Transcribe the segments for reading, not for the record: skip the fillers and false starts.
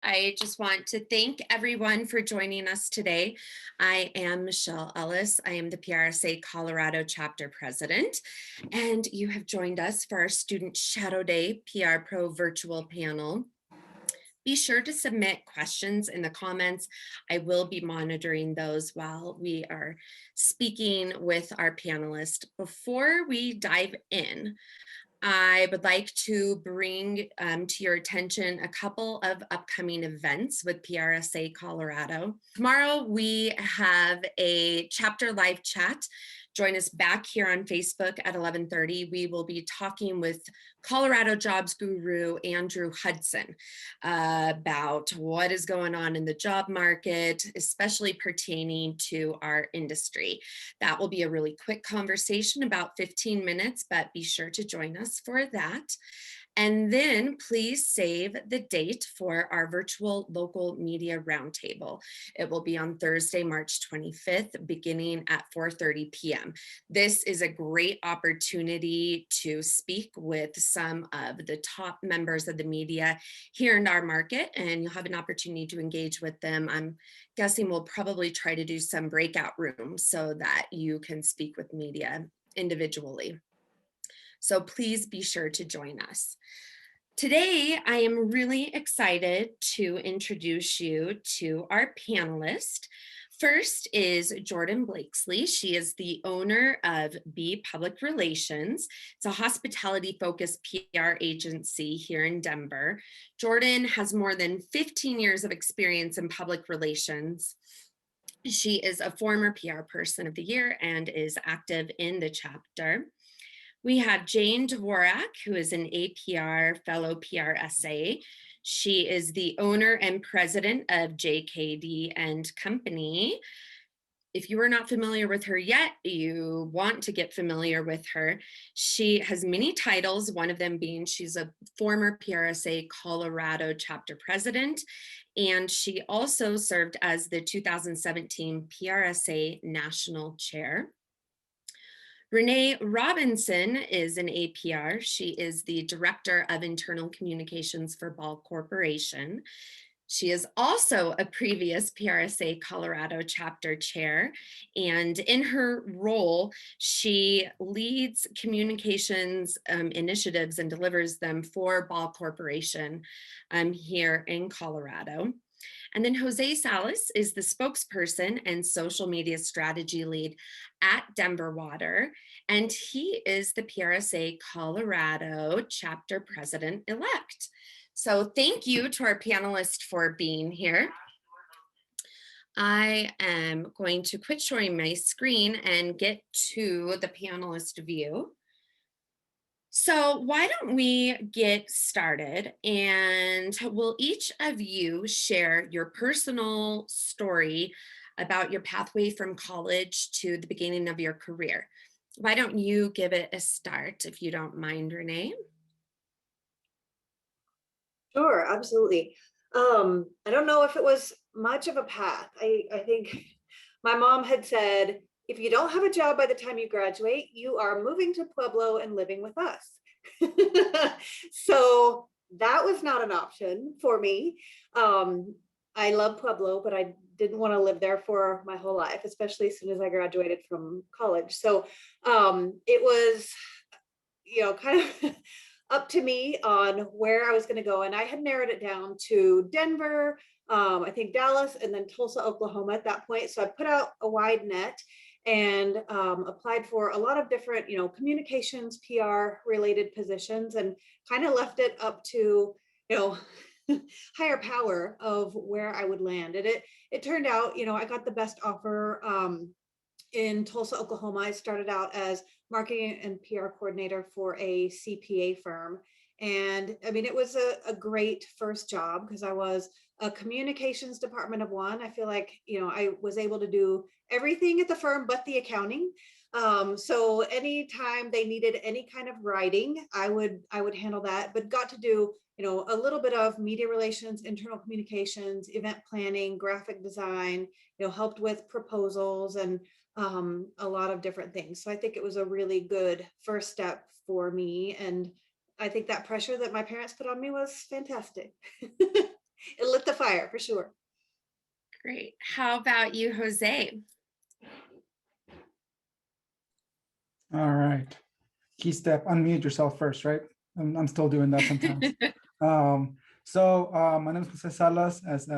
I just want to thank everyone for joining us today. I am Michelle Ellis. I am the PRSA Colorado chapter president, and you have joined us for our Student Shadow Day PR Pro virtual panel. Be sure to submit questions in the comments. I will be monitoring those while we are speaking with our panelists. Before we dive in, I would like to bring to your attention a couple of upcoming events with PRSA Colorado. Tomorrow we have a chapter live chat. Join us back here on Facebook at 11:30. We will be talking with Colorado jobs guru Andrew Hudson about what is going on in the job market, especially pertaining to our industry. That will be a really quick conversation, about 15 minutes, but be sure to join us for that. And then please save the date for our virtual local media roundtable. It will be on Thursday, March 25th, beginning at 4:30 p.m. This is a great opportunity to speak with some of the top members of the media here in our market, and you'll have an opportunity to engage with them. I'm guessing we'll probably try to do some breakout rooms so that you can speak with media individually. So please be sure to join us. Today, I am really excited to introduce you to our panelist. First is Jordan Blakeslee. She is the owner of B Public Relations. It's a hospitality-focused PR agency here in Denver. Jordan has more than 15 years of experience in public relations. She is a former PR Person of the Year and is active in the chapter. We have Jane Dvorak, who is an APR fellow PRSA. She is the owner and president of JKD and Company. If you are not familiar with her yet, you want to get familiar with her. She has many titles, one of them being she's a former PRSA Colorado chapter president, and she also served as the 2017 PRSA national chair. Renee Robinson is an APR. She is the Director of Internal Communications for Ball Corporation. She is also a previous PRSA Colorado chapter chair, and in her role, she leads communications initiatives and delivers them for Ball Corporation here in Colorado. And then Jose Salas is the spokesperson and social media strategy lead at Denver Water, and he is the PRSA Colorado chapter president-elect. So thank you to our panelists for being here. I am going to quit showing my screen and get to the panelist view. So why don't we get started, and will each of you share your personal story about your pathway from college to the beginning of your career? Why don't you give it a start, if you don't mind, Renee? Sure, absolutely. I don't know if it was much of a path. I think my mom had said, if you don't have a job by the time you graduate, you are moving to Pueblo and living with us. So that was not an option for me. I love Pueblo, but I didn't want to live there for my whole life, especially as soon as I graduated from college. So it was, kind of up to me on where I was going to go. And I had narrowed it down to Denver, I think Dallas, and then Tulsa, Oklahoma at that point. So I put out a wide net and applied for a lot of different, communications, PR related positions, and kind of left it up to, higher power of where I would land. And it turned out, I got the best offer in Tulsa, Oklahoma. I started out as marketing and PR coordinator for a CPA firm. And I mean, it was a great first job because I was a communications department of one. I feel like, I was able to do everything at the firm but the accounting. So anytime they needed any kind of writing, I would handle that, but got to do, a little bit of media relations, internal communications, event planning, graphic design, helped with proposals and a lot of different things. So I think it was a really good first step for me. And I think that pressure that my parents put on me was fantastic. It lit the fire for sure. Great. How about you, Jose? All right. Key step, unmute yourself first, right? I'm still doing that sometimes. My name is Jose Salas, as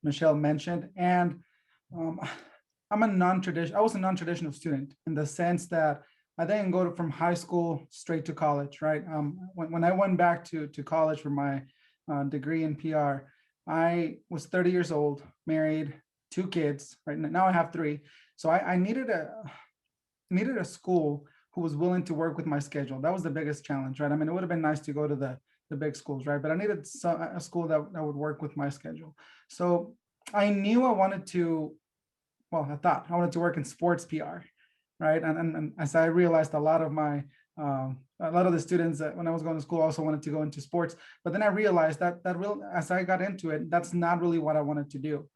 Michelle mentioned, and um, I was a non-traditional student in the sense that I didn't go from high school straight to college, right? When I went back to college for my degree in PR, I was 30 years old, married, 2 kids, right? Now I have 3. So I needed a school who was willing to work with my schedule. That was the biggest challenge, right? I mean, it would have been nice to go to the big schools, right? But I needed a school that would work with my schedule. So I knew I wanted to, well, I thought I wanted to work in sports PR, right? And as I realized, a lot of the students that when I was going to school also wanted to go into sports. But then I realized that as I got into it, that's not really what I wanted to do.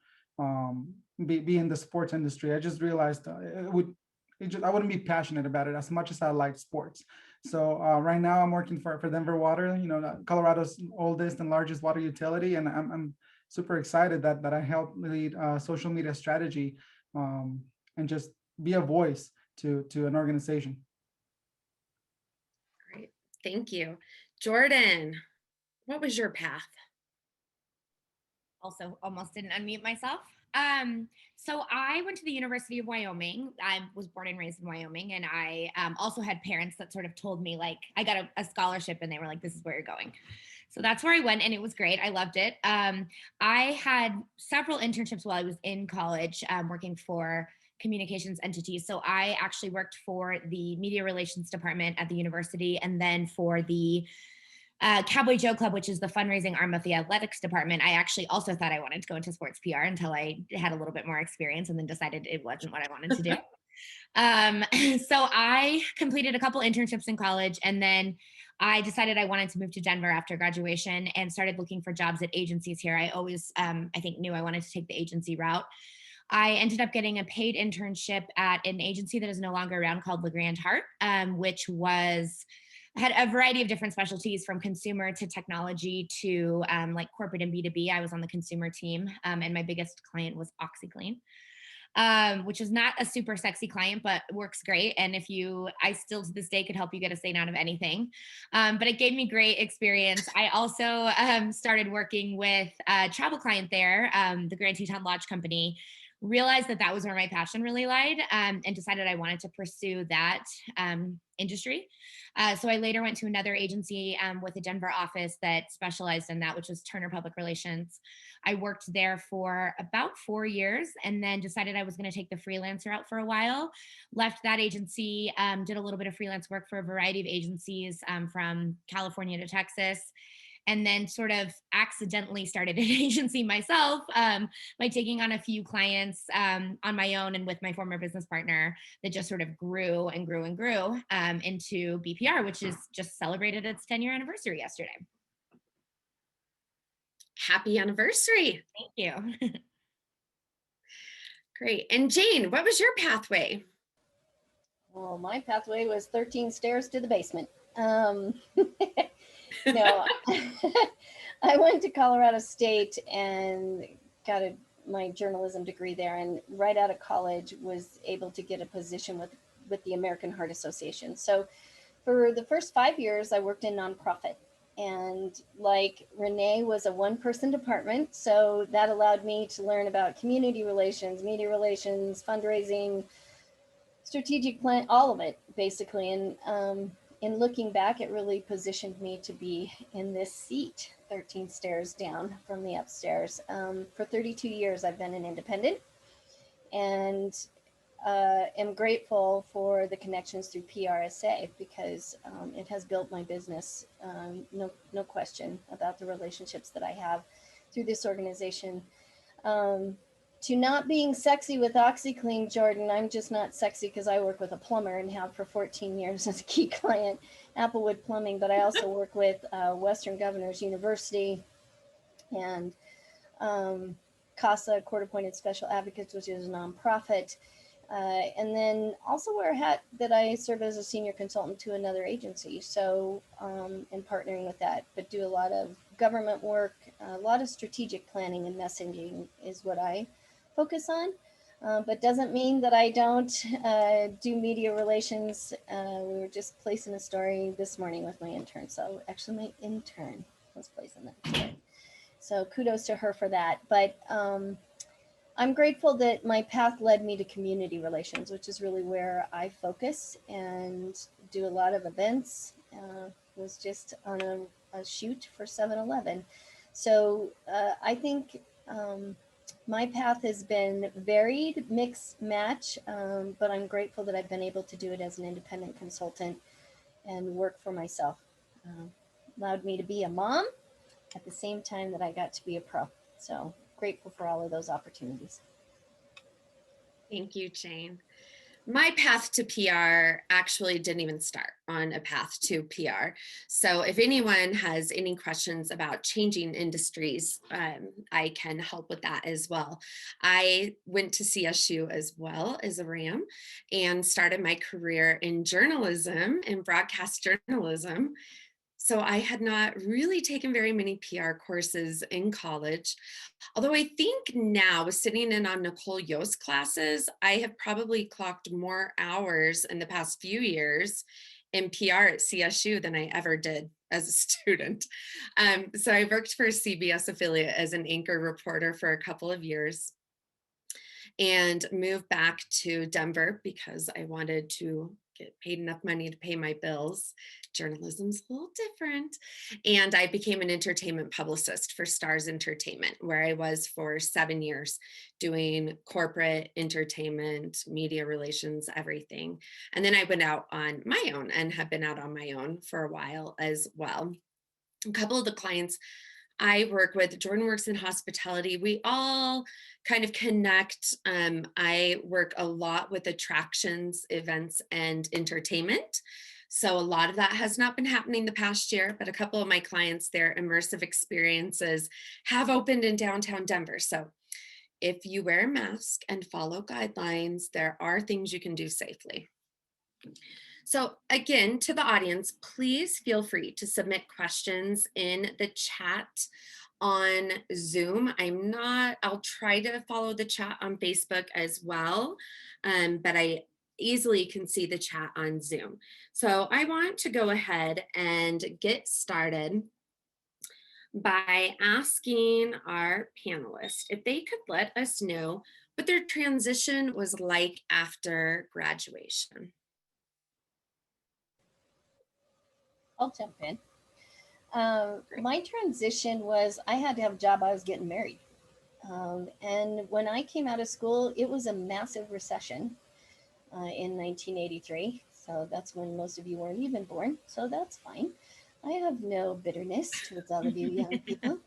Be in the sports industry. I just realized I wouldn't be passionate about it as much as I liked sports. So right now I'm working for Denver Water, Colorado's oldest and largest water utility, and I'm super excited that I help lead social media strategy and just be a voice to an organization. Great. Thank you. Jordan, what was your path? Also almost didn't unmute myself. So I went to the University of Wyoming. I was born and raised in Wyoming, and I also had parents that sort of told me, like, I got a scholarship, and they were like, this is where you're going. So that's where I went, and it was great. I loved it. I had several internships while I was in college, working for communications entities. So I actually worked for the media relations department at the university, and then for the Cowboy Joe Club, which is the fundraising arm of the athletics department. I actually also thought I wanted to go into sports PR until I had a little bit more experience, and then decided it wasn't what I wanted to do. So I completed a couple internships in college, and then I decided I wanted to move to Denver after graduation and started looking for jobs at agencies here. I always, I think, knew I wanted to take the agency route. I ended up getting a paid internship at an agency that is no longer around called Le Grand Heart, which had a variety of different specialties, from consumer to technology to like corporate and B2B. I was on the consumer team, and my biggest client was OxyClean, which is not a super sexy client, but works great. And I still to this day could help you get a stain out of anything. But it gave me great experience. I also started working with a travel client there, the Grand Teton Lodge Company. Realized that was where my passion really lied, and decided I wanted to pursue that industry. So I later went to another agency with a Denver office that specialized in that, which was Turner Public Relations. I worked there for about 4 years, and then decided I was going to take the freelancer out for a while. Left that agency, did a little bit of freelance work for a variety of agencies from California to Texas, and then sort of accidentally started an agency myself by taking on a few clients on my own and with my former business partner, that just sort of grew and grew and grew into BPR, which is just celebrated its 10-year anniversary yesterday. Happy anniversary. Thank you. Great. And Jane, what was your pathway? Well, my pathway was 13 stairs to the basement. No, I went to Colorado State and got my journalism degree there, and right out of college was able to get a position with the American Heart Association. So for the first 5 years, I worked in nonprofit, and like Renee was a one-person department. So that allowed me to learn about community relations, media relations, fundraising, strategic plan, all of it basically. And in looking back, it really positioned me to be in this seat 13 stairs down from the upstairs. For 32 years, I've been an independent, and am grateful for the connections through PRSA, because it has built my business. No question about the relationships that I have through this organization. To not being sexy with OxyClean, Jordan, I'm just not sexy because I work with a plumber and have for 14 years as a key client, Applewood Plumbing, but I also work with Western Governors University and CASA, Court Appointed Special Advocates, which is a nonprofit. And then also wear a hat that I serve as a senior consultant to another agency. So, and partnering with that, but do a lot of government work, a lot of strategic planning and messaging is what I focus on. But doesn't mean that I don't do media relations. We were just placing a story this morning with my intern. So actually my intern was placing that story. So kudos to her for that. But I'm grateful that my path led me to community relations, which is really where I focus and do a lot of events. Was just on a shoot for 7-Eleven. So I think my path has been varied, mix, match, but I'm grateful that I've been able to do it as an independent consultant and work for myself. Allowed me to be a mom at the same time that I got to be a pro. So grateful for all of those opportunities. Thank you, Jane. My path to PR actually didn't even start on a path to PR. So if anyone has any questions about changing industries, I can help with that as well. I went to CSU as well as a RAM and started my career in journalism and broadcast journalism. So I had not really taken very many PR courses in college. Although I think now, sitting in on Nicole Yost's classes, I have probably clocked more hours in the past few years in PR at CSU than I ever did as a student. So I worked for a CBS affiliate as an anchor reporter for a couple of years and moved back to Denver because I wanted to get paid enough money to pay my bills. Journalism's a little different. And I became an entertainment publicist for Stars Entertainment, where I was for 7 years doing corporate entertainment, media relations, everything. And then I went out on my own and have been out on my own for a while as well. A couple of the clients I work with, Jordan works in hospitality. We all kind of connect. I work a lot with attractions, events, and entertainment. So a lot of that has not been happening the past year, but a couple of my clients, their immersive experiences have opened in downtown Denver. So if you wear a mask and follow guidelines, there are things you can do safely. So again, to the audience, please feel free to submit questions in the chat on Zoom. I'll try to follow the chat on Facebook as well, but I easily can see the chat on Zoom. So I want to go ahead and get started by asking our panelists if they could let us know what their transition was like after graduation. I'll jump in. My transition was I had to have a job. I was getting married. And when I came out of school, it was a massive recession in 1983. So that's when most of you weren't even born. So that's fine. I have no bitterness towards all of you young people.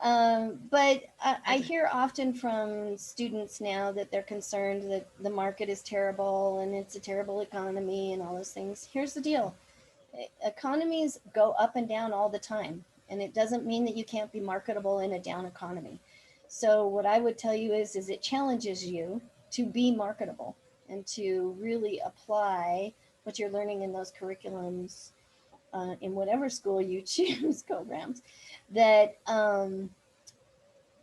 But I hear often from students now that they're concerned that the market is terrible and it's a terrible economy and all those things. Here's the deal. Economies go up and down all the time, and it doesn't mean that you can't be marketable in a down economy. So what I would tell you is it challenges you to be marketable and to really apply what you're learning in those curriculums in whatever school you choose programs that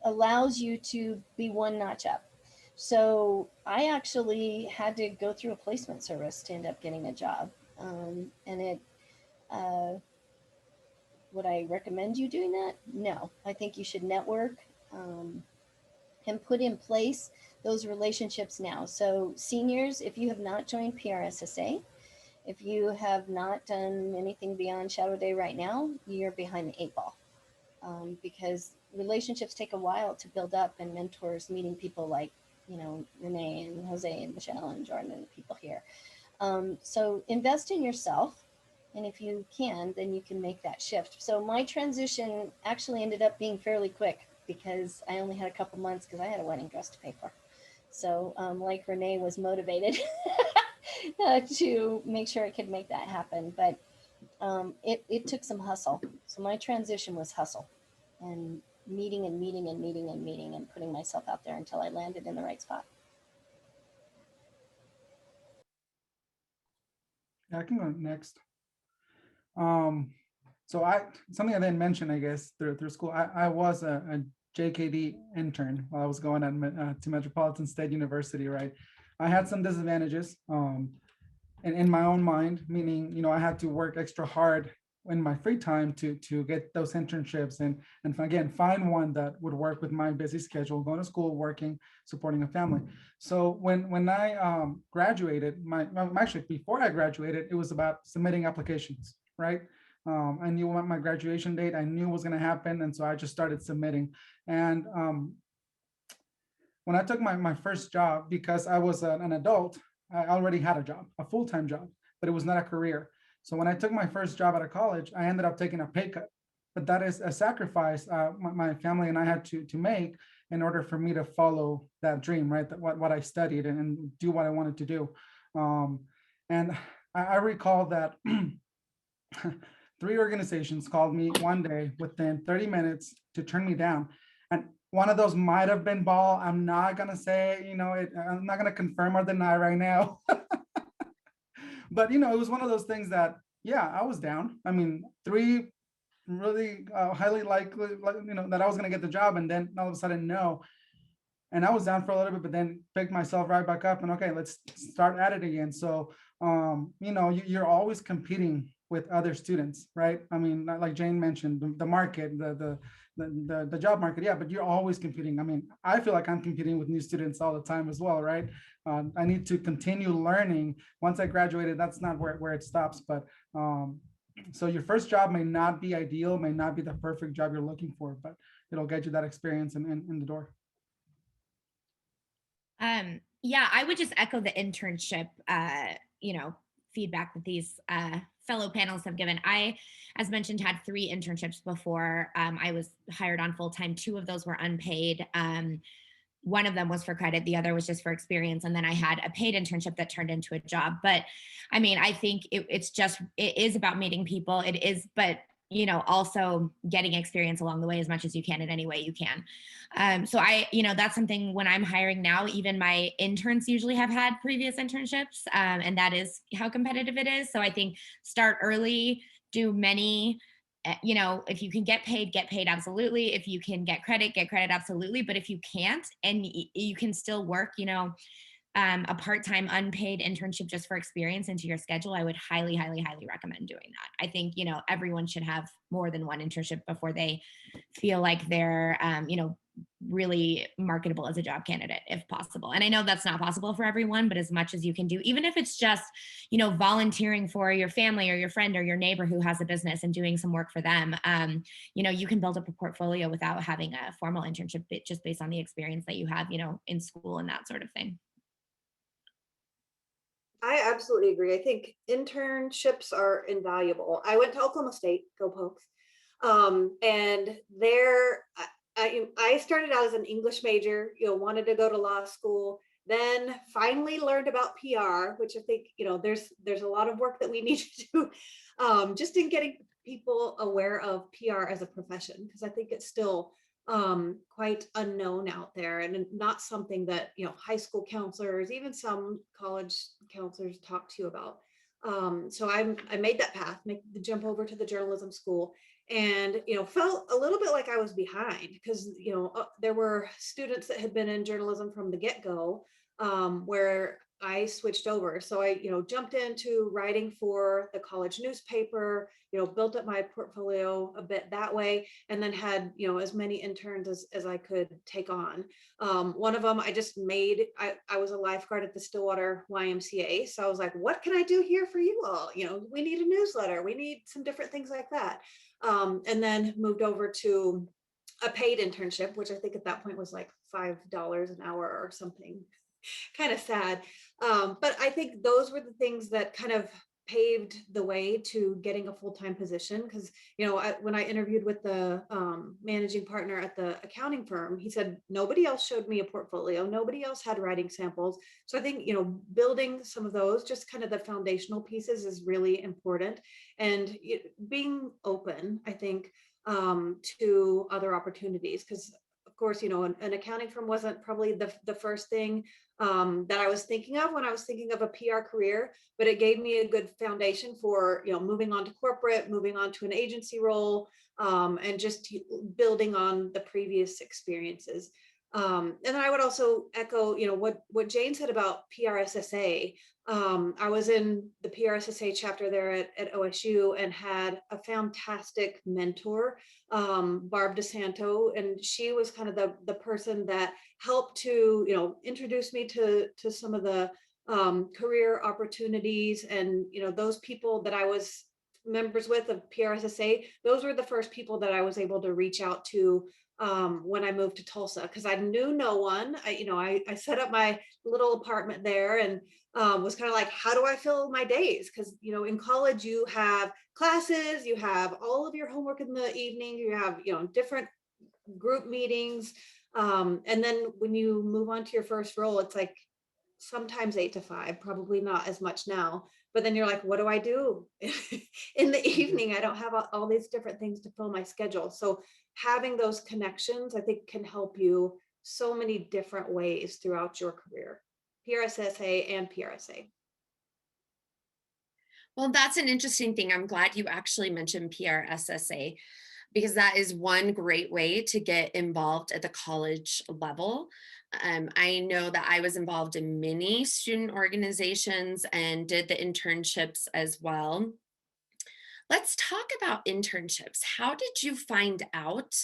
allows you to be one notch up. So I actually had to go through a placement service to end up getting a job. And it would I recommend you doing that? No, I think you should network and put in place those relationships now. So seniors, if you have not joined PRSSA, if you have not done anything beyond Shadow Day right now, you're behind the 8 ball because relationships take a while to build up, and mentors, meeting people like, Renee and Jose and Michelle and Jordan and the people here. So invest in yourself. And if you can, then you can make that shift. So my transition actually ended up being fairly quick because I only had a couple months because I had a wedding dress to pay for. So like Renee was motivated to make sure I could make that happen. But it took some hustle. So my transition was hustle and meeting and putting myself out there until I landed in the right spot. I can go next. So something I didn't mention, I guess, through school, I was a JKD intern while I was going to Metropolitan State University, right? I had some disadvantages in my own mind, meaning, I had to work extra hard in my free time to get those internships and again, find one that would work with my busy schedule, going to school, working, supporting a family. So when I graduated, actually before I graduated, it was about submitting applications, right? I knew what my graduation date, I knew was going to happen. And so I just started submitting. And when I took my first job, because I was an adult, I already had a job, a full-time job, but it was not a career. So when I took my first job out of college, I ended up taking a pay cut. But that is a sacrifice my family and I had to make in order for me to follow that dream, right? That what I studied and do what I wanted to do. And I recall that 3 organizations called me one day within 30 minutes to turn me down. And one of those might have been Ball. I'm not going to say, I'm not going to confirm or deny right now. But, it was one of those things that, yeah, I was down. I mean, 3 really highly likely, that I was going to get the job. And then all of a sudden, no. And I was down for a little bit, but then picked myself right back up and, okay, let's start at it again. So, you're always competing with other students, right? I mean, like Jane mentioned, the market, the job market, yeah, but you're always competing. I mean, I feel like I'm competing with new students all the time as well, right? I need to continue learning. Once I graduated, that's not where it stops. But so your first job may not be ideal, may not be the perfect job you're looking for, but it'll get you that experience in the door. Yeah, I would just echo the internship, feedback that these fellow panelists have given. I, as mentioned, had 3 internships before I was hired on full-time. 2 of those were unpaid. One of them was for credit, the other was just for experience. And then I had a paid internship that turned into a job. But I mean, I think it is about meeting people. It is, but also getting experience along the way as much as you can in any way you can. So that's something when I'm hiring now, even my interns usually have had previous internships, and that is how competitive it is. So I think start early, do many, if you can get paid, absolutely. If you can get credit, absolutely. But if you can't, and you can still work, a part-time unpaid internship just for experience into your schedule, I would highly, highly, highly recommend doing that. I think, everyone should have more than one internship before they feel like they're, really marketable as a job candidate, if possible. And I know that's not possible for everyone, but as much as you can do, even if it's just, volunteering for your family or your friend or your neighbor who has a business and doing some work for them, you can build up a portfolio without having a formal internship, just based on the experience that you have, in school and that sort of thing. I absolutely agree. I think internships are invaluable. I went to Oklahoma State, go Pokes. And there, I started out as an English major, wanted to go to law school, then finally learned about PR, which I think, there's a lot of work that we need to do just in getting people aware of PR as a profession, because I think it's still quite unknown out there and not something that, high school counselors, even some college counselors talk to you about. So I made that path, make the jump over to the journalism school, and felt a little bit like I was behind because there were students that had been in journalism from the get-go, where I switched over. So I jumped into writing for the college newspaper, built up my portfolio a bit that way, and then had as many interns as I could take on. One of them I just made, I was a lifeguard at the Stillwater YMCA, so I was like, what can I do here for you all? We need a newsletter, we need some different things like that. And then moved over to a paid internship, which I think at that point was like $5 an hour or something, kind of sad. But I think those were the things that kind of paved the way to getting a full-time position. Because, when I interviewed with the managing partner at the accounting firm, he said, nobody else showed me a portfolio. Nobody else had writing samples. So I think, building some of those, just kind of the foundational pieces is really important. And being open, I think, to other opportunities, because course, you know, an accounting firm wasn't probably the first thing that I was thinking of when I was thinking of a PR career, but it gave me a good foundation for, you know, moving on to corporate, moving on to an agency role, and just building on the previous experiences. And then I would also echo, you know, what Jane said about PRSSA. I was in the PRSSA chapter there at OSU and had a fantastic mentor, Barb DeSanto, and she was kind of the person that helped to, you know, introduce me to some of the career opportunities. And, you know, those people that I was members with of PRSSA, those were the first people that I was able to reach out to when I moved to Tulsa, because I knew no one. I set up my little apartment there and was kind of like, how do I fill my days? Because, you know, in college you have classes, you have all of your homework in the evening, you have, you know, different group meetings. And then when you move on to your first role, it's like sometimes 8 to 5, probably not as much now. But then you're like, what do I do in the evening? I don't have all these different things to fill my schedule. So having those connections, I think, can help you so many different ways throughout your career, PRSSA and PRSA. Well, that's an interesting thing. I'm glad you actually mentioned PRSSA, because that is one great way to get involved at the college level. I know that I was involved in many student organizations and did the internships as well. Let's talk about internships. How did you find out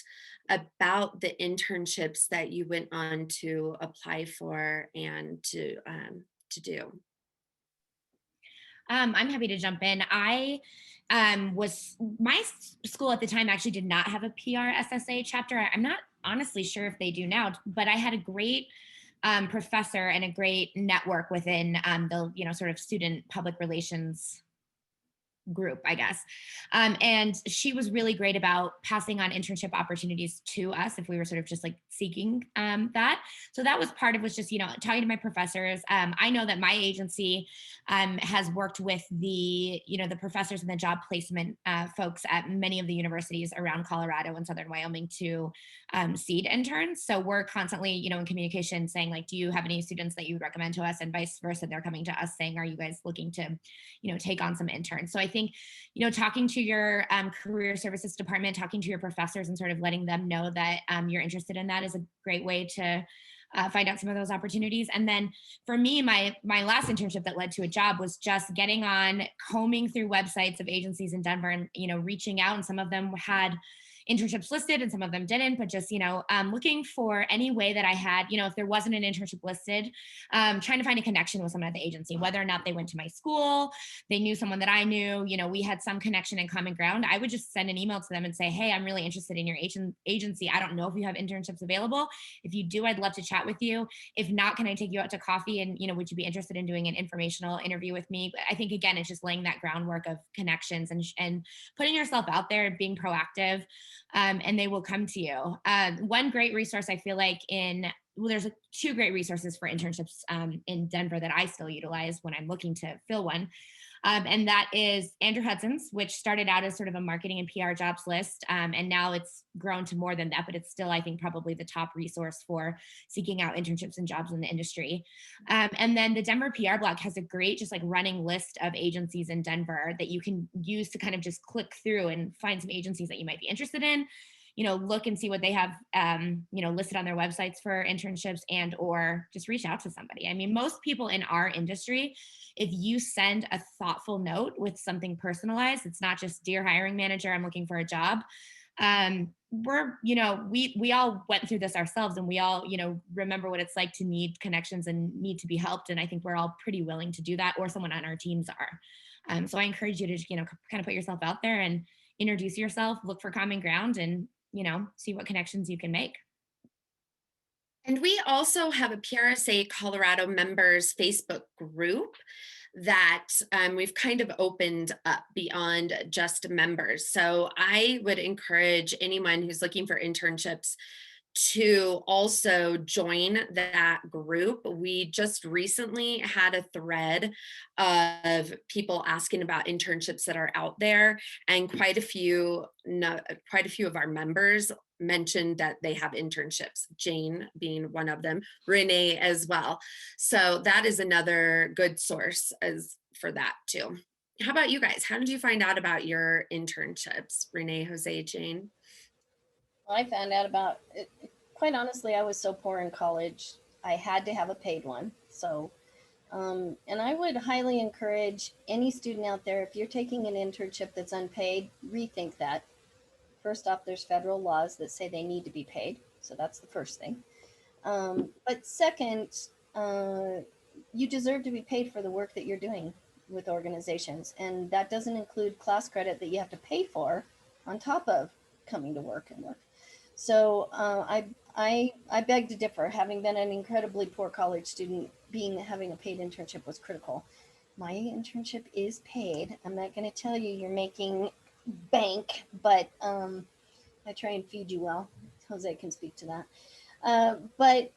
about the internships that you went on to apply for and to do? I'm happy to jump in. My school at the time actually did not have a PRSSA chapter. I'm not honestly sure if they do now, but I had a great professor and a great network within the, you know, sort of student public relations group, I guess. And she was really great about passing on internship opportunities to us if we were sort of just like seeking that. So that was part of, was just, you know, talking to my professors. I know that my agency has worked with the, you know, the professors and the job placement folks at many of the universities around Colorado and Southern Wyoming to seed interns. So we're constantly, you know, in communication saying like, do you have any students that you would recommend to us, and vice versa? They're coming to us saying, are you guys looking to, you know, take on some interns? So I think, you know, talking to your career services department, talking to your professors and sort of letting them know that you're interested in that is a great way to find out some of those opportunities. And then for me, my last internship that led to a job was just getting on, combing through websites of agencies in Denver and, you know, reaching out. And some of them had internships listed and some of them didn't, but just, you know, looking for any way that I had, you know, if there wasn't an internship listed, trying to find a connection with someone at the agency, whether or not they went to my school, they knew someone that I knew, you know, we had some connection and common ground. I would just send an email to them and say, hey, I'm really interested in your agency. I don't know if you have internships available. If you do, I'd love to chat with you. If not, can I take you out to coffee? And, you know, would you be interested in doing an informational interview with me? But I think, again, it's just laying that groundwork of connections and putting yourself out there and being proactive. And they will come to you. One great resource I feel like there's two great resources for internships in Denver that I still utilize when I'm looking to fill one. And that is Andrew Hudson's, which started out as sort of a marketing and PR jobs list. And now it's grown to more than that, but it's still, I think, probably the top resource for seeking out internships and jobs in the industry. And then the Denver PR blog has a great just like running list of agencies in Denver that you can use to kind of just click through and find some agencies that you might be interested in, you know, look and see what they have, you know, listed on their websites for internships, and or just reach out to somebody. I mean, most people in our industry, if you send a thoughtful note with something personalized, it's not just dear hiring manager, I'm looking for a job. We're, you know, we all went through this ourselves, and we all, you know, remember what it's like to need connections and need to be helped. And I think we're all pretty willing to do that, or someone on our teams are. So I encourage you to, you know, kind of put yourself out there and introduce yourself, look for common ground, and, you know, see what connections you can make. And we also have a PRSA Colorado members Facebook group that we've kind of opened up beyond just members. So I would encourage anyone who's looking for internships to also join that group. We just recently had a thread of people asking about internships that are out there, and quite a few of our members mentioned that they have internships, Jane being one of them, Renee as well. So that is another good source as for that too. How about you guys? How did you find out about your internships? Renee, Jose, Jane? I found out about it. Quite honestly, I was so poor in college, I had to have a paid one. So, and I would highly encourage any student out there, if you're taking an internship that's unpaid, rethink that. First off, there's federal laws that say they need to be paid. So that's the first thing. But second, you deserve to be paid for the work that you're doing with organizations. And that doesn't include class credit that you have to pay for on top of coming to work and work. So I beg to differ. Having been an incredibly poor college student, having a paid internship was critical. My internship is paid. I'm not going to tell you you're making bank, but I try and feed you well. Jose can speak to that. But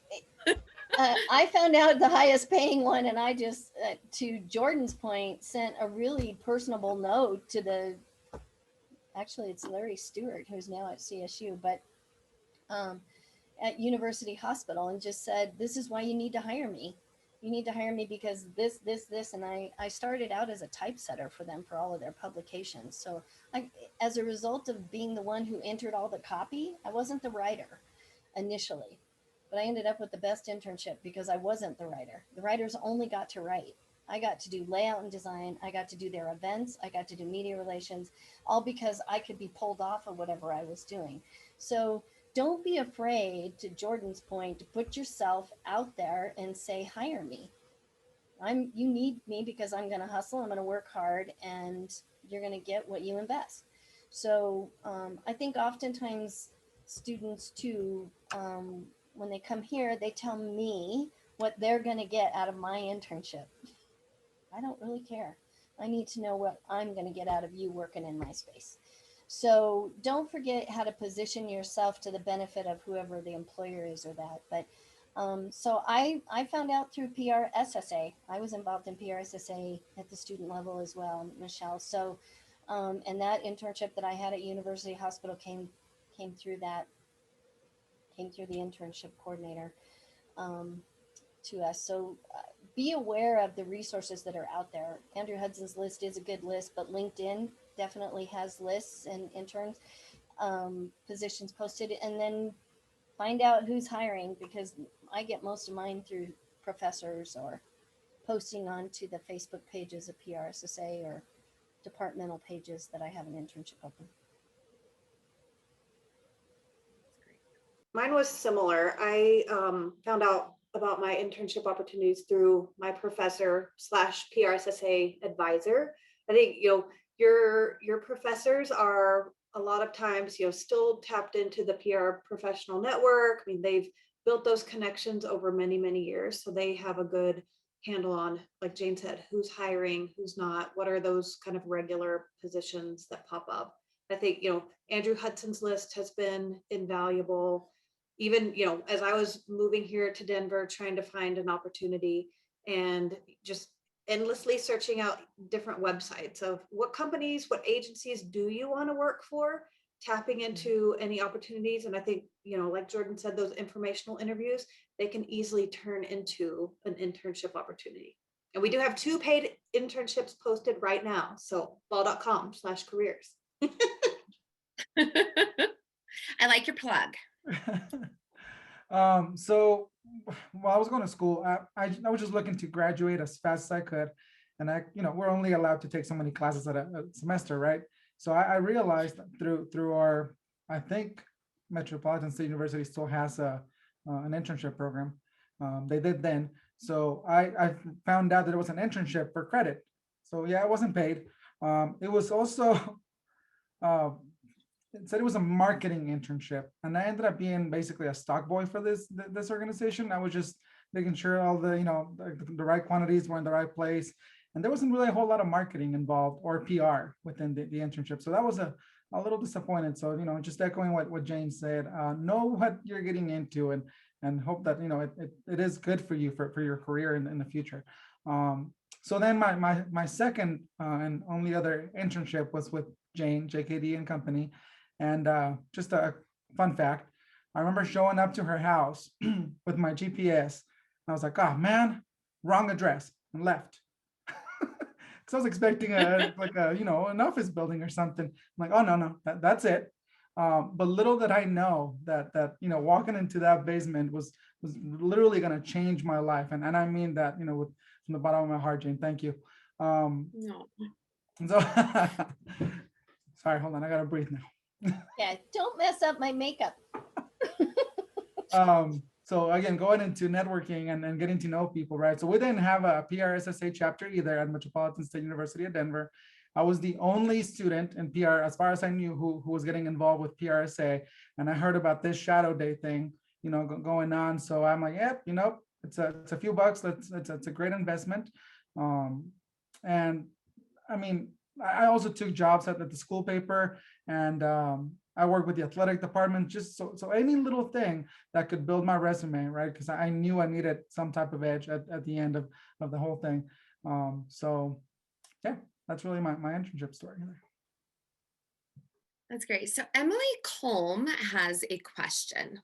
I found out the highest paying one, and I just, to Jordan's point, sent a really personable note to actually it's Larry Stewart, who's now at CSU, but at University Hospital, and just said, this is why you need to hire me. You need to hire me because this, and I started out as a typesetter for them for all of their publications. So as a result of being the one who entered all the copy, I wasn't the writer initially, but I ended up with the best internship because I wasn't the writer. The writers only got to write. I got to do layout and design. I got to do their events. I got to do media relations, all because I could be pulled off of whatever I was doing. So don't be afraid, to Jordan's point, to put yourself out there and say, hire me. You need me because I'm going to hustle. I'm going to work hard, and you're going to get what you invest. So I think oftentimes students too, when they come here, they tell me what they're going to get out of my internship. I don't really care. I need to know what I'm going to get out of you working in my space. So don't forget how to position yourself to the benefit of whoever the employer is or that. But so I found out through PRSSA. I was involved in PRSSA at the student level as well, Michelle. So and that internship that I had at University Hospital came through the internship coordinator to us. So be aware of the resources that are out there. Andrew Hudson's list is a good list, but LinkedIn definitely has lists and interns positions posted, and then find out who's hiring, because I get most of mine through professors or posting onto the Facebook pages of PRSSA or departmental pages that I have an internship open. Mine was similar. I found out about my internship opportunities through my professor / PRSSA advisor. I think, your professors are a lot of times, still tapped into the PR professional network. I mean, they've built those connections over many, many years. So they have a good handle on, like Jane said, who's hiring, who's not, what are those kind of regular positions that pop up. I think, Andrew Hudson's list has been invaluable. Even, as I was moving here to Denver, trying to find an opportunity and just endlessly searching out different websites of what companies, what agencies do you want to work for, tapping into any opportunities. And I think, like Jordan said, those informational interviews, they can easily turn into an internship opportunity. And we do have 2 paid internships posted right now. So ball.com/careers. I like your plug. So while I was going to school, I was just looking to graduate as fast as I could. And we're only allowed to take so many classes at a semester, right? So I realized that through our, I think Metropolitan State University still has an internship program. They did then. So I found out that it was an internship for credit. So yeah, it wasn't paid. It was also, it said it was a marketing internship, and I ended up being basically a stock boy for this organization. I was just making sure all the the right quantities were in the right place, and there wasn't really a whole lot of marketing involved or PR within the internship. So that was a little disappointed. So just echoing what Jane said, know what you're getting into, and hope that it is good for you for your career in the future. So then my second and only other internship was with Jane, JKD and Company. And just a fun fact, I remember showing up to her house with my GPS. I was like, oh man, wrong address, and left. Because I was expecting an office building or something. I'm like, oh no, that's it. But little did I know that walking into that basement was literally going to change my life, and I mean that from the bottom of my heart, Jane. Thank you. No. So sorry, hold on, I gotta breathe now. Yeah, don't mess up my makeup. So again, going into networking and getting to know people, right? So we didn't have a PRSSA chapter either at Metropolitan State University of Denver. I was the only student in PR, as far as I knew, who was getting involved with PRSA. And I heard about this shadow day thing, going on. So I'm like, yep, it's a few bucks. It's a great investment. And I mean, I also took jobs at the school paper, and I work with the athletic department, just so any little thing that could build my resume, right? Because I knew I needed some type of edge at the end of the whole thing. So yeah, that's really my internship story. That's great. So Emily Colm has a question.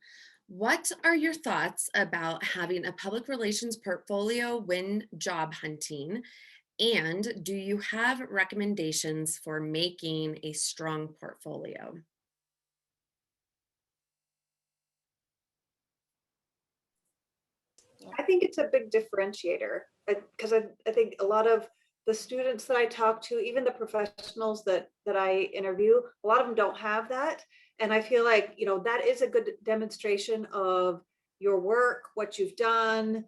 What are your thoughts about having a public relations portfolio when job hunting? And do you have recommendations for making a strong portfolio? I think it's a big differentiator because I think a lot of the students that I talk to, even the professionals that I interview, a lot of them don't have that. And I feel like, that is a good demonstration of your work, what you've done,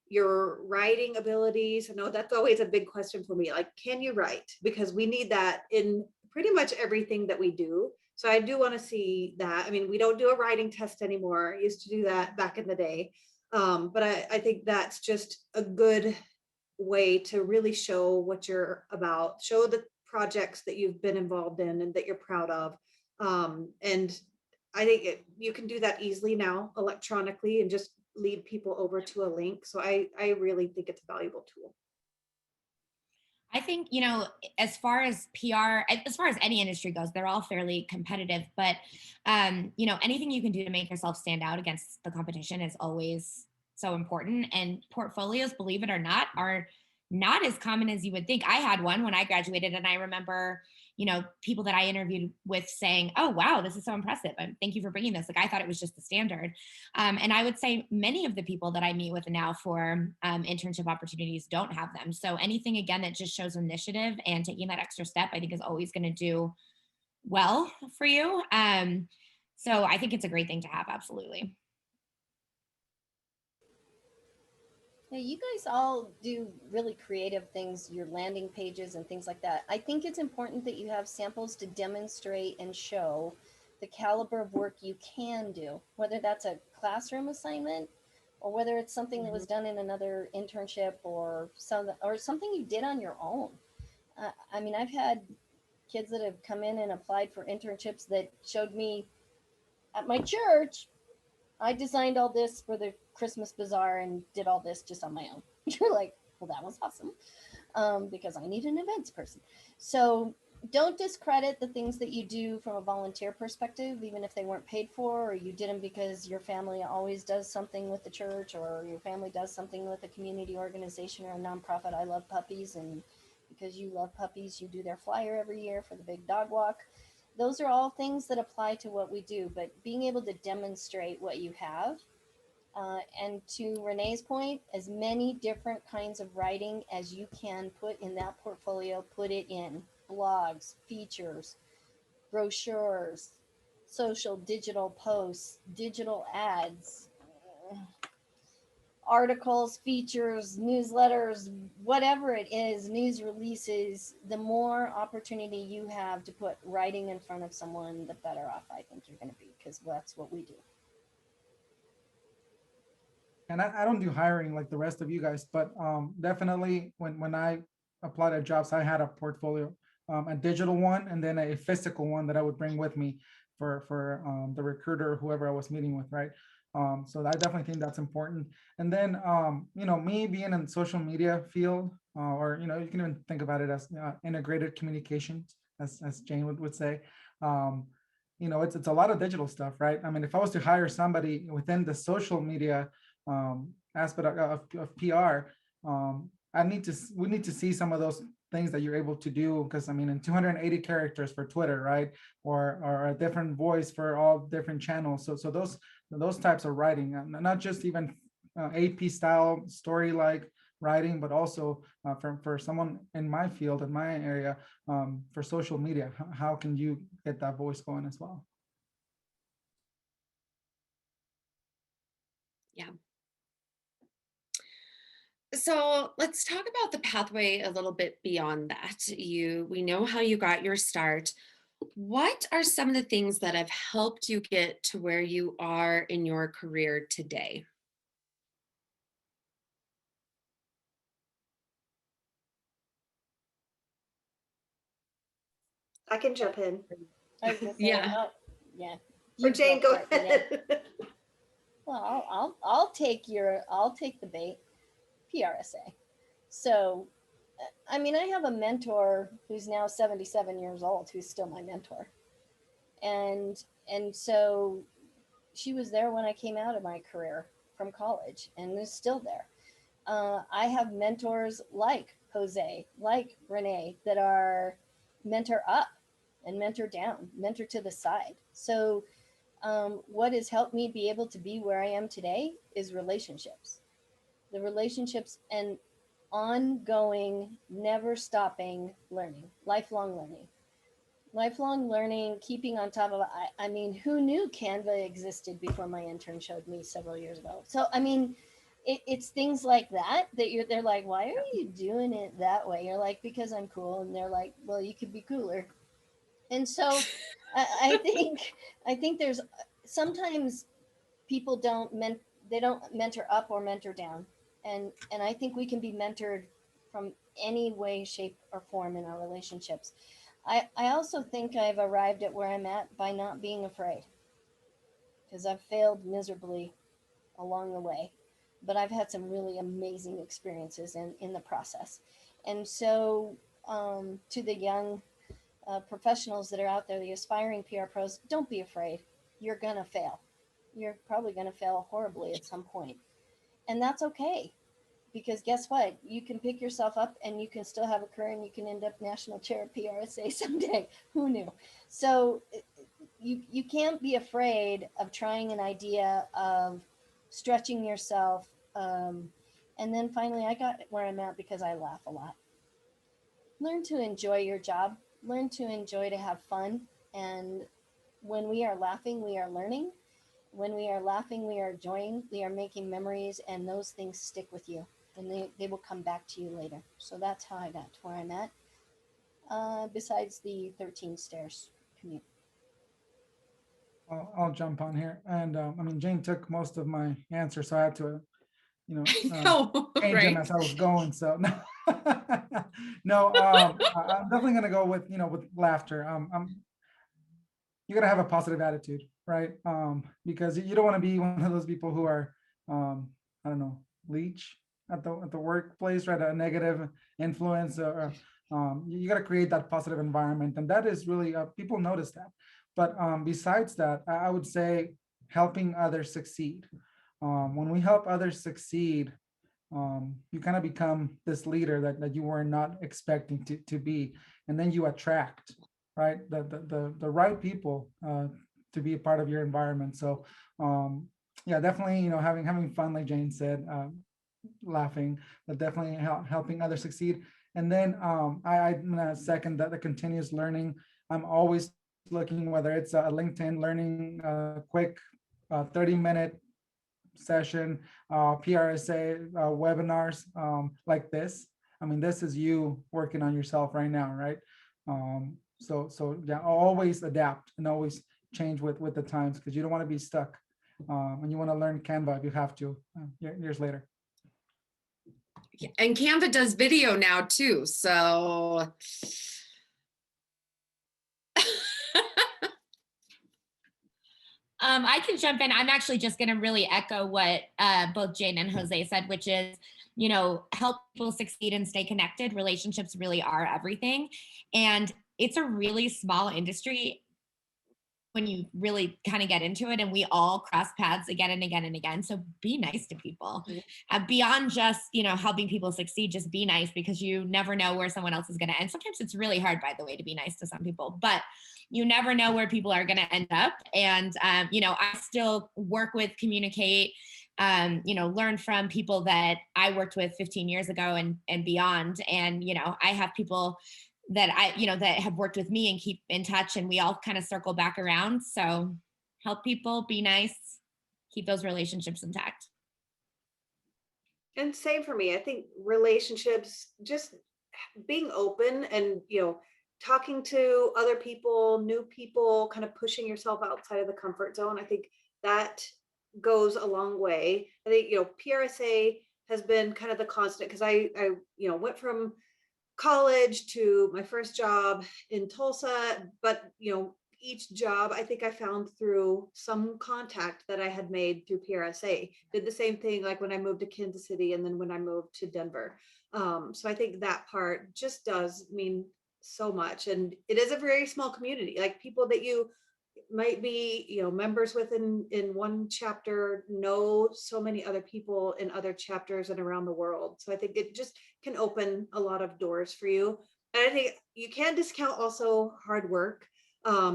your writing abilities. I know that's always a big question for me. Like, can you write? Because we need that in pretty much everything that we do. So I do want to see that. I mean, we don't do a writing test anymore. I used to do that back in the day. But I think that's just a good way to really show what you're about, show the projects that you've been involved in and that you're proud of. And I think you can do that easily now electronically and just lead people over to a link. So I really think it's a valuable tool. I think, as far as PR, as far as any industry goes, they're all fairly competitive, but, anything you can do to make yourself stand out against the competition is always so important. And portfolios, believe it or not, are not as common as you would think. I had one when I graduated, and I remember, people that I interviewed with saying, oh, wow, this is so impressive. Thank you for bringing this. Like, I thought it was just the standard. And I would say many of the people that I meet with now for internship opportunities don't have them. So anything, again, that just shows initiative and taking that extra step, I think is always going to do well for you. So I think it's a great thing to have. Absolutely. Yeah, you guys all do really creative things, your landing pages and things like that. I think it's important that you have samples to demonstrate and show the caliber of work you can do, whether that's a classroom assignment or whether it's something that was done in another internship or something you did on your own. I mean, I've had kids that have come in and applied for internships that showed me at my church, I designed all this for the Christmas bazaar and did all this just on my own. You're like, well, that was awesome, because I need an events person. So don't discredit the things that you do from a volunteer perspective, even if they weren't paid for, or you did them because your family always does something with the church, or your family does something with a community organization or a nonprofit. I love puppies, and because you love puppies, you do their flyer every year for the big dog walk. Those are all things that apply to what we do, but being able to demonstrate what you have, and to Renee's point, as many different kinds of writing as you can put in that portfolio, put it in blogs, features, brochures, social, digital posts, digital ads, articles, features, newsletters, whatever it is, news releases. The more opportunity you have to put writing in front of someone, the better off I think you're going to be, because that's what we do. And I don't do hiring like the rest of you guys, but definitely when I applied at jobs, I had a portfolio, a digital one, and then a physical one that I would bring with me for the recruiter or whoever I was meeting with, right? So I definitely think that's important. And then, me being in social media field, or, you can even think about it as integrated communications, as Jane would say. it's a lot of digital stuff, right? I mean, if I was to hire somebody within the social media aspect of PR, we need to see some of those things that you're able to do, because I mean, in 280 characters for Twitter, right? Or a different voice for all different channels. So those types of writing, not just even AP style story like writing, but also for someone in my field, in my area, for social media, how can you get that voice going as well? Yeah. So let's talk about the pathway a little bit beyond that. We know how you got your start. What are some of the things that have helped you get to where you are in your career today? I can jump in. I was gonna say, Yeah. yeah. Or You Jane, go for it, Renee. ahead. Well, I'll take the bait. PRSA. So, I mean, I have a mentor who's now 77 years old, who's still my mentor, and so she was there when I came out of my career from college, and is still there. I have mentors like Jose, like Renee, that are mentor up and mentor down, mentor to the side. So, what has helped me be able to be where I am today is relationships. The relationships and ongoing, never stopping learning, lifelong learning, keeping on top of it. I mean, who knew Canva existed before my intern showed me several years ago? So, I mean, it's things like that they're like, why are you doing it that way? You're like, because I'm cool. And they're like, well, you could be cooler. And so I think there's sometimes people they don't mentor up or mentor down. And I think we can be mentored from any way, shape, or form in our relationships. I also think I've arrived at where I'm at by not being afraid, because I've failed miserably along the way, but I've had some really amazing experiences in the process. And so, to the young professionals that are out there, the aspiring PR pros, don't be afraid. You're going to fail. You're probably going to fail horribly at some point. And that's okay. Because guess what? You can pick yourself up and you can still have a career, and you can end up national chair of PRSA someday. Who knew? So you can't be afraid of trying an idea, of stretching yourself. And then finally, I got where I'm at because I laugh a lot. Learn to enjoy your job. Learn to enjoy to have fun. And when we are laughing, we are learning. When we are laughing, we are enjoying, we are making memories, and those things stick with you, and they will come back to you later. So that's how I got to where I'm at, besides the 13 stairs commute. I'll jump on here. And I mean, Jane took most of my answer, so I had to, No, change them right? as I was going. So no, no, I'm definitely gonna go with, with laughter. You gotta have a positive attitude, right? Because you don't want to be one of those people who are, I don't know, leech at the workplace, right? A negative influence, or you got to create that positive environment, and that is really people notice that. But besides that, I would say helping others succeed. When we help others succeed, you kind of become this leader that you were not expecting to be, and then you attract, right, the right people to be a part of your environment. So yeah, definitely, having fun, like Jane said, laughing, but definitely helping others succeed. And then I'm gonna second that, the continuous learning. I'm always looking, whether it's a LinkedIn learning, quick 30-minute session, PRSA webinars like this. I mean, this is you working on yourself right now, right? So yeah, always adapt and always change with the times, because you don't want to be stuck. And you want to learn Canva if you have to years later. And Canva does video now too, so I can jump in. I'm actually just going to really echo what both Jane and Jose said, which is, help people succeed and stay connected. Relationships really are everything. And it's a really small industry. when you really kind of get into it, and we all cross paths again and again and again. So be nice to people. Beyond just, helping people succeed, just be nice, because you never know where someone else is going to end. Sometimes it's really hard, by the way, to be nice to some people, but you never know where people are going to end up. And, I still work with, communicate, learn from people that I worked with 15 years ago and beyond. And, I have people that that have worked with me and keep in touch, and we all kind of circle back around. So help people, be nice, keep those relationships intact. And same for me. I think relationships, just being open and, talking to other people, new people, kind of pushing yourself outside of the comfort zone. I think that goes a long way. I think, PRSA has been kind of the constant, because I went from college to my first job in Tulsa, but each job I think I found through some contact that I had made through PRSA. Did the same thing like when I moved to Kansas City, and then when I moved to Denver. So I think that part just does mean so much, and it is a very small community. Like, people that you might be members with in one chapter know so many other people in other chapters and around the world. So I think it just can open a lot of doors for you. And I think you can't discount also hard work,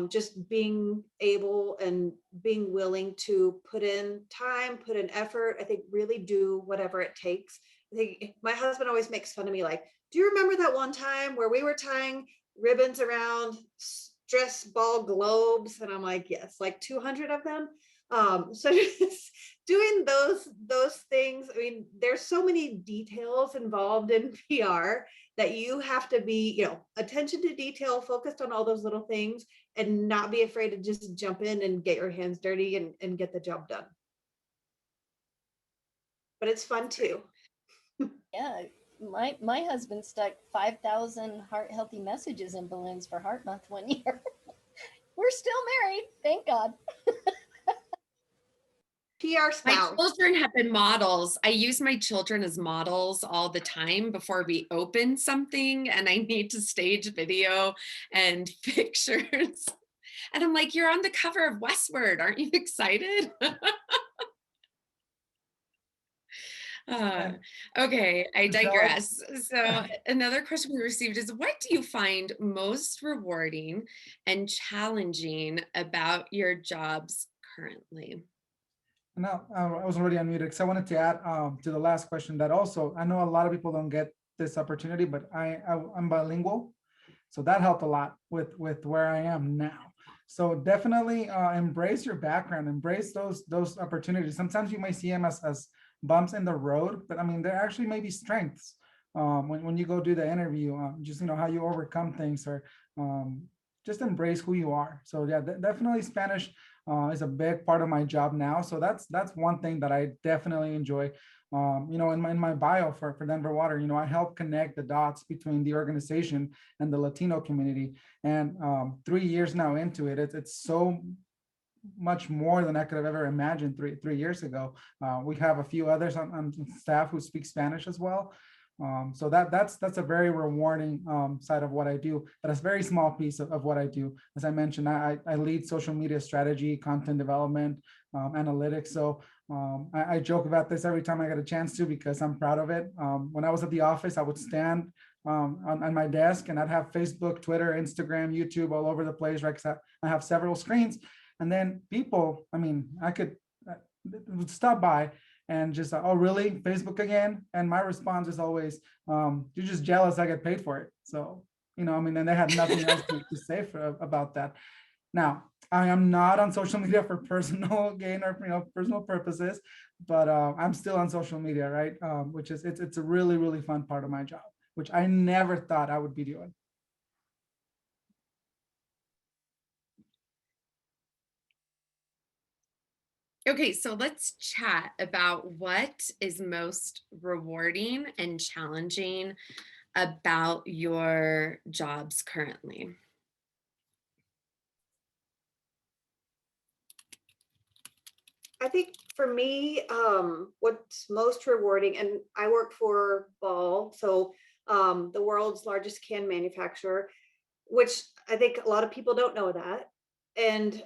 just being able and being willing to put in time, put in effort. I think really do whatever it takes. I think my husband always makes fun of me, like, do you remember that one time where we were tying ribbons around stress ball globes? And I'm like, yes, like 200 of them. So just doing those things. I mean, there's so many details involved in PR that you have to be, attention to detail, focused on all those little things, and not be afraid to just jump in and get your hands dirty and get the job done. But it's fun too. Yeah, my husband stuck 5,000 heart healthy messages in balloons for Heart Month one year. We're still married, thank God. PR spouse. My children have been models. I use my children as models all the time before we open something, and I need to stage video and pictures. And I'm like, you're on the cover of Westward. Aren't you excited? Okay, I digress. So another question we received is, what do you find most rewarding and challenging about your jobs currently? No, I was already unmuted because I wanted to add to the last question that also, I know a lot of people don't get this opportunity, but I'm bilingual. So that helped a lot with where I am now. So definitely embrace your background, embrace those opportunities. Sometimes you might see them as bumps in the road, but I mean, there actually may be strengths when you go do the interview, just, how you overcome things, or just embrace who you are. So yeah, definitely Spanish is a big part of my job now. So that's one thing that I definitely enjoy. In my bio for Denver Water, I help connect the dots between the organization and the Latino community. And 3 years now into it, it's so much more than I could have ever imagined three years ago. We have a few others on staff who speak Spanish as well. So that's a very rewarding side of what I do, but it's a very small piece of what I do. As I mentioned, I lead social media strategy, content development, analytics. So I joke about this every time I get a chance to, because I'm proud of it. When I was at the office, I would stand on my desk, and I'd have Facebook, Twitter, Instagram, YouTube all over the place, right? 'Cause I have several screens. And then people, I could would stop by and just, oh, really? Facebook again? And my response is always, you're just jealous I get paid for it. So, and they had nothing else to say about that. Now, I am not on social media for personal gain or personal purposes, but I'm still on social media, right? Which is it's a really, really fun part of my job, which I never thought I would be doing. Okay, so let's chat about what is most rewarding and challenging about your jobs currently. I think for me, what's most rewarding, and I work for Ball, so the world's largest can manufacturer, which I think a lot of people don't know that. And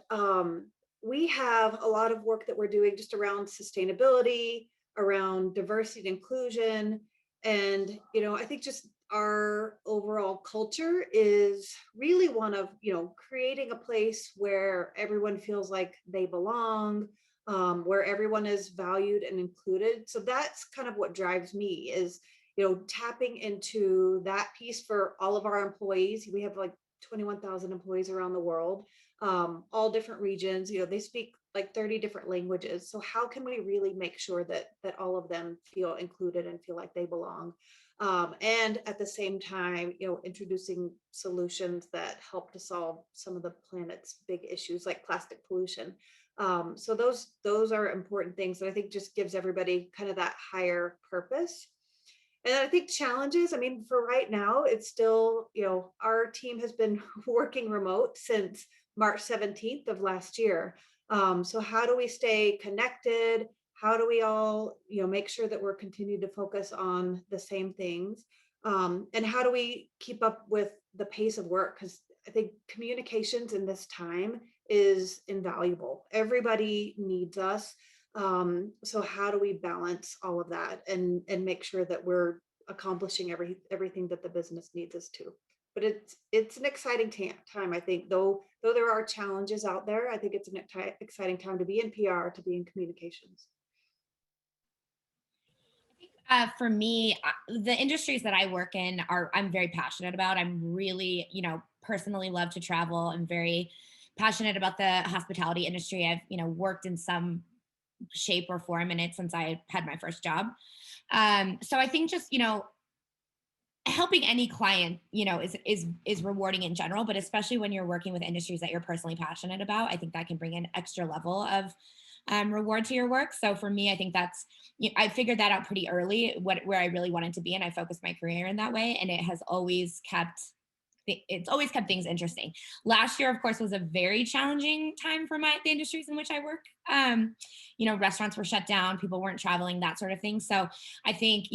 we have a lot of work that we're doing just around sustainability, around diversity and inclusion. And, I think just our overall culture is really one of, creating a place where everyone feels like they belong, where everyone is valued and included. So that's kind of what drives me is, tapping into that piece for all of our employees. We have like 21,000 employees around the world, all different regions. They speak like 30 different languages. So how can we really make sure that all of them feel included and feel like they belong? And at the same time, introducing solutions that help to solve some of the planet's big issues like plastic pollution. So those are important things that I think just gives everybody kind of that higher purpose. And I think challenges, I mean, for right now, it's still, our team has been working remote since March 17th of last year. So how do we stay connected? How do we all, make sure that we're continuing to focus on the same things? And how do we keep up with the pace of work? Because I think communications in this time is invaluable. Everybody needs us. So how do we balance all of that and make sure that we're accomplishing everything that the business needs us to? But it's an exciting time, I think, though there are challenges out there. I think it's an exciting time to be in PR, to be in communications. For me, the industries that I work in I'm very passionate about. I'm really, personally love to travel. I'm very passionate about the hospitality industry. I've, worked in some shape or form in it since I had my first job. So I think just, helping any client, is rewarding in general, but especially when you're working with industries that you're personally passionate about, I think that can bring an extra level of reward to your work. So for me, I think I figured that out pretty early, where I really wanted to be, and I focused my career in that way, and it's always kept things interesting. Last year, of course, was a very challenging time for the industries in which I work. Restaurants were shut down, people weren't traveling, that sort of thing. So I think,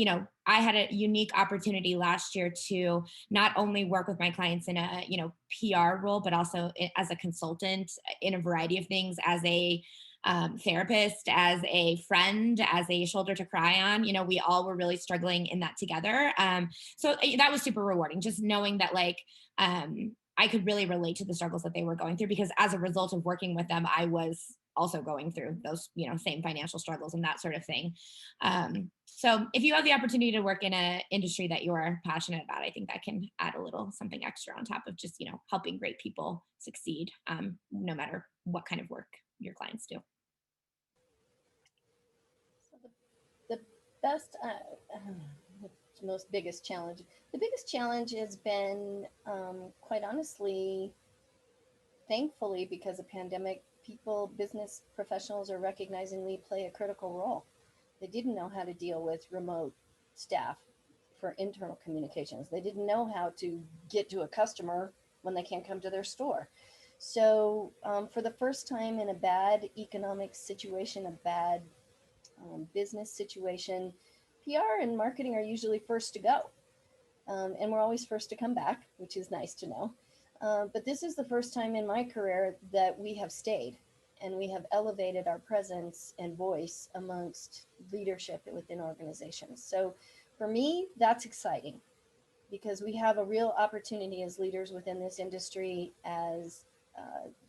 I had a unique opportunity last year to not only work with my clients in a, PR role, but also as a consultant in a variety of things, as a therapist, as a friend, as a shoulder to cry on. We all were really struggling in that together. So that was super rewarding, just knowing that I could really relate to the struggles that they were going through, because as a result of working with them, I was also going through those, same financial struggles and that sort of thing. So if you have the opportunity to work in an industry that you're passionate about, I think that can add a little something extra on top of just, helping great people succeed, no matter what kind of work your clients do. So the best, biggest challenge. The biggest challenge has been, quite honestly, thankfully, because of pandemic, business professionals are recognizing we play a critical role. They didn't know how to deal with remote staff for internal communications. They didn't know how to get to a customer when they can't come to their store. So for the first time in a bad economic situation, a bad business situation, PR and marketing are usually first to go. And we're always first to come back, which is nice to know. But this is the first time in my career that we have stayed and we have elevated our presence and voice amongst leadership within organizations. So for me, that's exciting because we have a real opportunity as leaders within this industry, as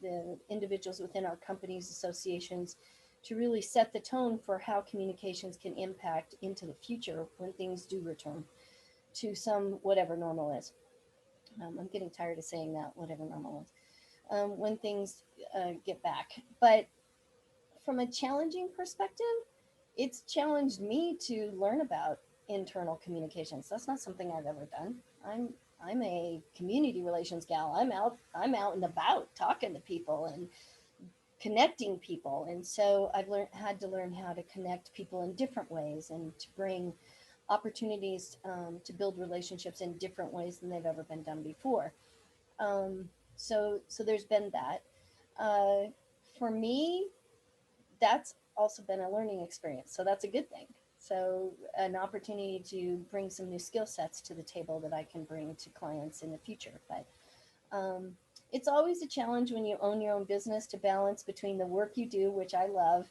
the individuals within our companies, associations, to really set the tone for how communications can impact into the future when things do return to some whatever normal is. I'm getting tired of saying that, whatever normal is, when things get back. But from a challenging perspective, it's challenged me to learn about internal communications. That's not something I've ever done. I'm a community relations gal. I'm out and about talking to people and connecting people. And so I've had to learn how to connect people in different ways and to bring opportunities to build relationships in different ways than they've ever been done before. So there's been that. For me, that's also been a learning experience. So that's a good thing. So an opportunity to bring some new skill sets to the table that I can bring to clients in the future. But it's always a challenge when you own your own business to balance between the work you do, which I love,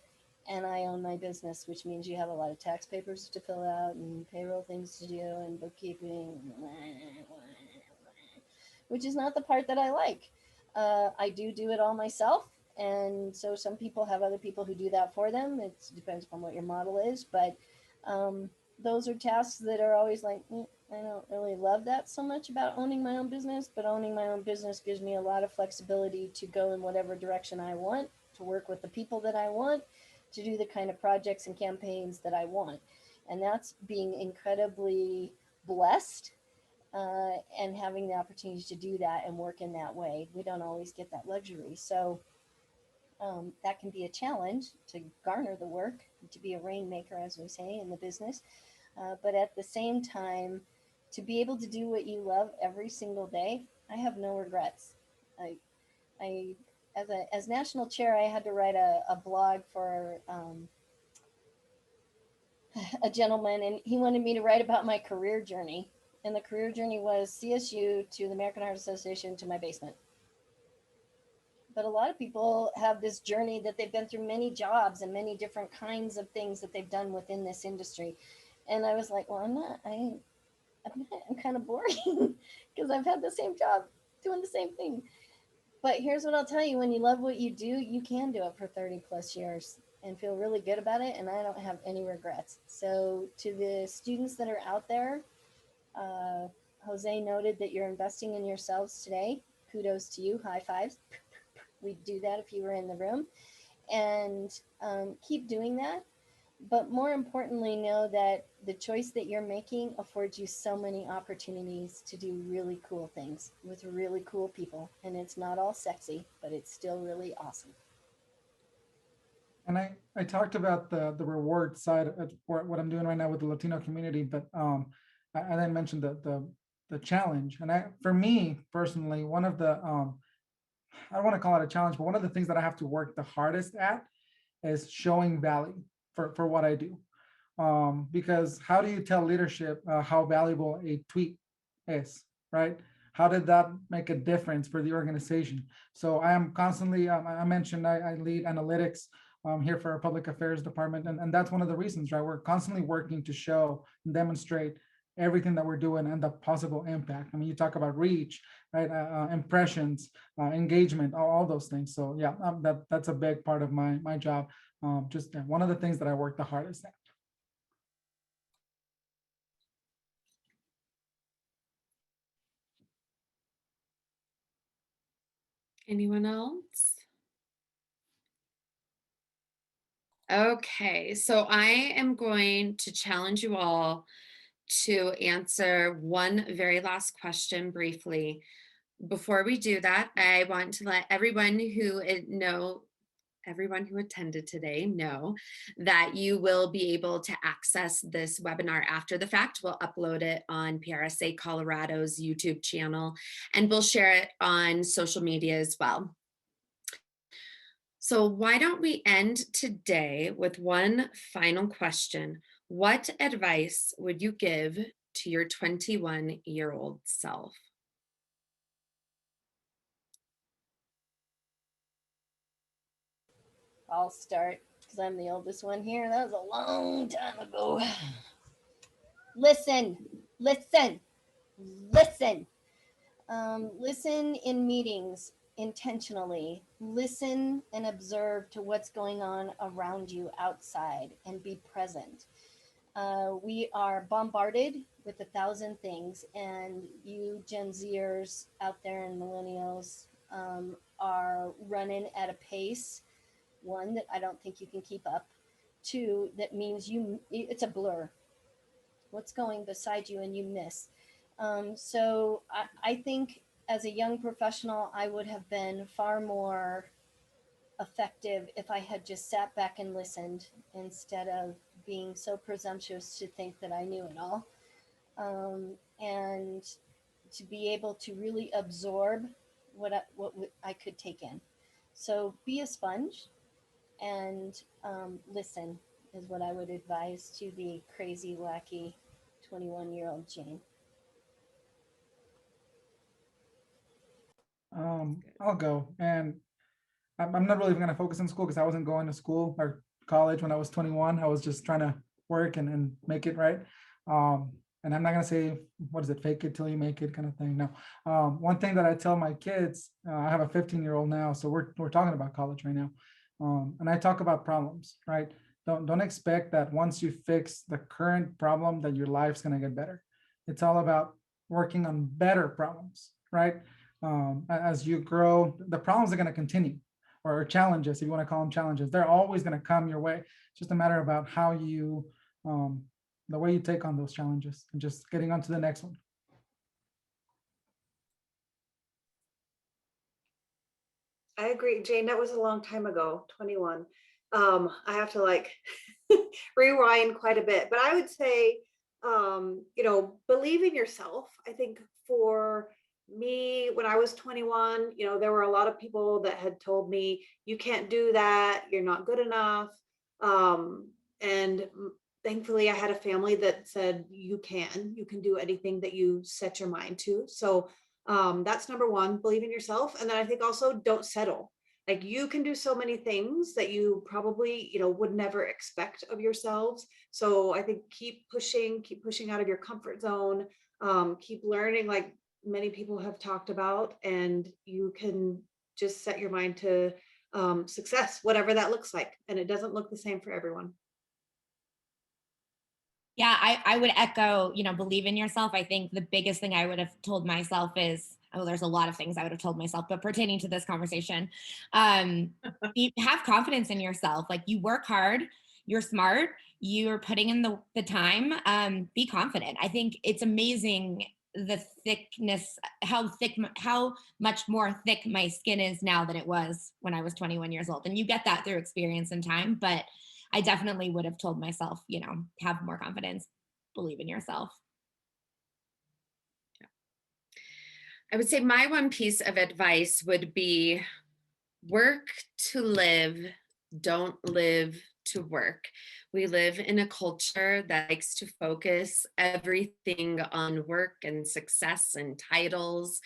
and I own my business, which means you have a lot of tax papers to fill out and payroll things to do and bookkeeping, which is not the part that I like. I do it all myself. And so some people have other people who do that for them. It depends upon what your model is. But those are tasks that are always like, I don't really love that so much about owning my own business, but owning my own business gives me a lot of flexibility to go in whatever direction I want, to work with the people that I want, to do the kind of projects and campaigns that I want. And that's being incredibly blessed and having the opportunity to do that and work in that way. We don't always get that luxury. So that can be a challenge to garner the work, to be a rainmaker, as we say in the business. But at the same time, to be able to do what you love every single day, I have no regrets. As national chair, I had to write a blog for a gentleman, and he wanted me to write about my career journey. And the career journey was CSU to the American Heart Association to my basement. But a lot of people have this journey that they've been through many jobs and many different kinds of things that they've done within this industry. And I was like, well, I'm kind of boring because I've had the same job doing the same thing. But here's what I'll tell you, when you love what you do, you can do it for 30 plus years and feel really good about it. And I don't have any regrets. So to the students that are out there, Jose noted that you're investing in yourselves today. Kudos to you. High fives. We'd do that if you were in the room. And keep doing that. But more importantly, know that the choice that you're making affords you so many opportunities to do really cool things with really cool people. And it's not all sexy, but it's still really awesome. And I talked about the reward side of what I'm doing right now with the Latino community, but I then mentioned the challenge. And for me personally, one of the I don't want to call it a challenge, but one of the things that I have to work the hardest at is showing value for what I do. Because how do you tell leadership how valuable a tweet is, right? How did that make a difference for the organization? So I am constantly, I mentioned I lead analytics here for our public affairs department. And that's one of the reasons, right? We're constantly working to show and demonstrate everything that we're doing and the possible impact. I mean, you talk about reach, right? Impressions, engagement, all those things. So yeah, that's a big part of my job. Just one of the things that I work the hardest at. Anyone else? Okay, so I am going to challenge you all to answer one very last question briefly. Before we do that, I want to let everyone who attended today know that you will be able to access this webinar after the fact. We'll upload it on PRSA Colorado's YouTube channel, and we'll share it on social media as well. So why don't we end today with one final question? What advice would you give to your 21-year-old self? I'll start because I'm the oldest one here. That was a long time ago. Listen, listen, listen. Listen in meetings intentionally. Listen and observe to what's going on around you outside and be present. We are bombarded with 1,000 things, and you Gen Zers out there and millennials are running at a pace, one, that I don't think you can keep up. Two, that means it's a blur. What's going beside you and you miss. So I think as a young professional, I would have been far more effective if I had just sat back and listened instead of being so presumptuous to think that I knew it all. And to be able to really absorb what I could take in. So be a sponge and listen is what I would advise to the crazy, wacky 21-year-old Jane. I'll go. And I'm not really even going to focus on school because I wasn't going to school or college when I was 21. I was just trying to work and make it right. And I'm not going to say, what is it, fake it till you make it kind of thing. No. One thing that I tell my kids, I have a 15-year-old now, so we're talking about college right now. And I talk about problems, right? Don't expect that once you fix the current problem that your life's going to get better. It's all about working on better problems, right? As you grow, the problems are going to continue, or challenges, if you want to call them challenges. They're always going to come your way. It's just a matter about how you, the way you take on those challenges and just getting on to the next one. I agree, Jane, that was a long time ago, 21. I have to like rewind quite a bit, but I would say, believe in yourself. I think for me, when I was 21, there were a lot of people that had told me, you can't do that, you're not good enough. And thankfully I had a family that said, you can do anything that you set your mind to. So that's number one, believe in yourself. And then I think also don't settle. Like you can do so many things that you probably, would never expect of yourselves. So I think keep pushing out of your comfort zone, keep learning like many people have talked about, and you can just set your mind to success, whatever that looks like. And it doesn't look the same for everyone. Yeah, I would echo, believe in yourself. I think the biggest thing I would have told myself is, there's a lot of things I would have told myself, but pertaining to this conversation, have confidence in yourself. Like you work hard, you're smart, you're putting in the time, be confident. I think it's amazing the thickness, how much more thick my skin is now than it was when I was 21 years old. And you get that through experience and time, but I definitely would have told myself, have more confidence, believe in yourself. I would say my one piece of advice would be work to live, don't live to work. We live in a culture that likes to focus everything on work and success and titles.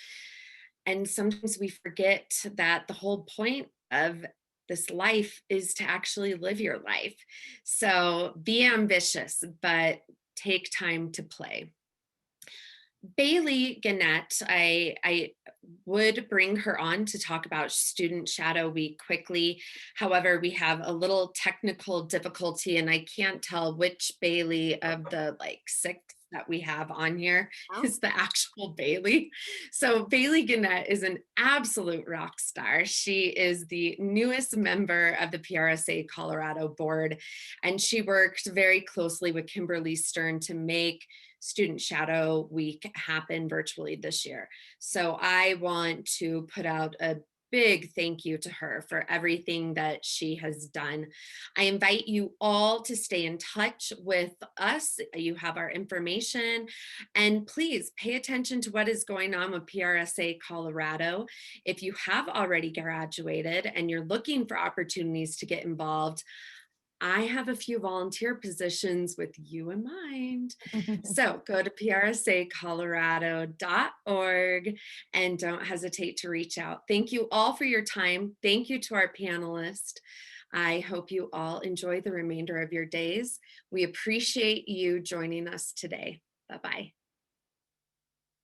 And sometimes we forget that the whole point of this life is to actually live your life. So be ambitious, but take time to play. Bailey Gannett, I would bring her on to talk about Student Shadow Week quickly. However, we have a little technical difficulty and I can't tell which Bailey of the six that we have on here is the actual Bailey. So Bailey Gannett is an absolute rock star. She is the newest member of the PRSA Colorado board, and she worked very closely with Kimberly Stern to make Student Shadow Week happen virtually this year. So I want to put out a big thank you to her for everything that she has done. I invite you all to stay in touch with us. You have our information, and please pay attention to what is going on with PRSA Colorado. If you have already graduated and you're looking for opportunities to get involved, I have a few volunteer positions with you in mind. So go to prsacolorado.org and don't hesitate to reach out. Thank you all for your time. Thank you to our panelists. I hope you all enjoy the remainder of your days. We appreciate you joining us today. Bye-bye.